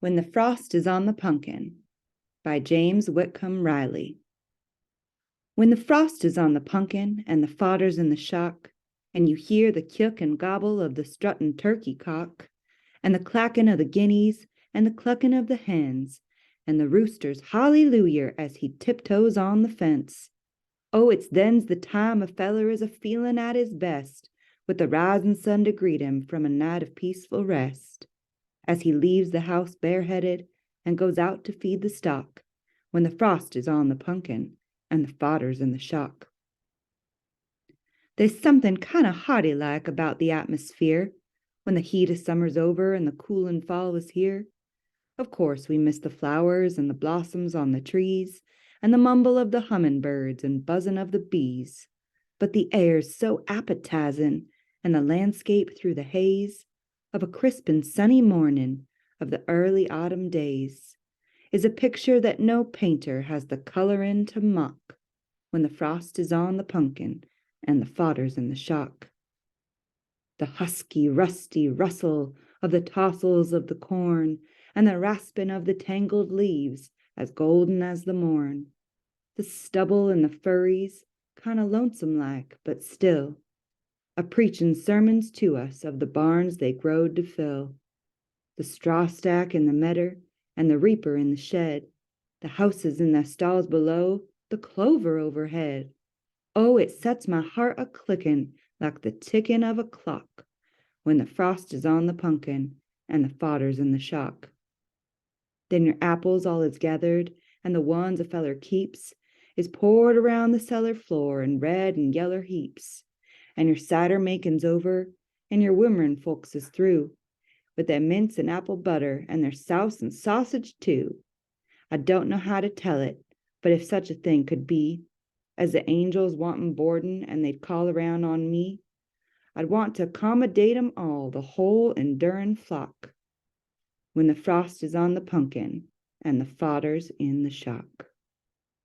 When the Frost is on the Punkin by James Whitcomb Riley. When the frost is on the punkin and the fodder's in the shock, and you hear the kyuk and gobble of the struttin' turkey cock, and the clackin' of the guineas and the cluckin' of the hens, and the rooster's hallelujah as he tiptoes on the fence. Oh, it's then's the time a feller is a feelin' at his best, with the risin' sun to greet him from a night of peaceful rest, as he leaves the house bareheaded and goes out to feed the stock, when the frost is on the punkin and the fodder's in the shock. There's something kind of hearty like about the atmosphere when the heat of summer's over and the coolin' fall is here. Of course, we miss the flowers and the blossoms on the trees and the mumble of the hummingbirds and buzzin' of the bees, but the air's so appetizin' and the landscape through the haze of a crisp and sunny mornin' of the early autumn days is a picture that no painter has the colorin' to mock when the frost is on the punkin and the fodder's in the shock. The husky, rusty rustle of the tossels of the corn and the raspin' of the tangled leaves as golden as the morn. The stubble and the furries, kind of lonesome like, but still, a preachin' sermons to us of the barns they growed to fill. The straw stack in the medder and the reaper in the shed, the houses in their stalls below, the clover overhead. Oh, it sets my heart a-clickin' like the tickin' of a clock when the frost is on the punkin and the fodder's in the shock. Then your apples all is gathered, and the ones a feller keeps is poured around the cellar floor in red and yeller heaps, and your cider makin's over, and your wimmerin' folks is through, with their mince and apple butter and their souse and sausage too. I don't know how to tell it, but if such a thing could be, as the angels wantin' boardin' and they'd call around on me, I'd want to accommodate 'em all, the whole endurin' flock, when the frost is on the punkin and the fodder's in the shock.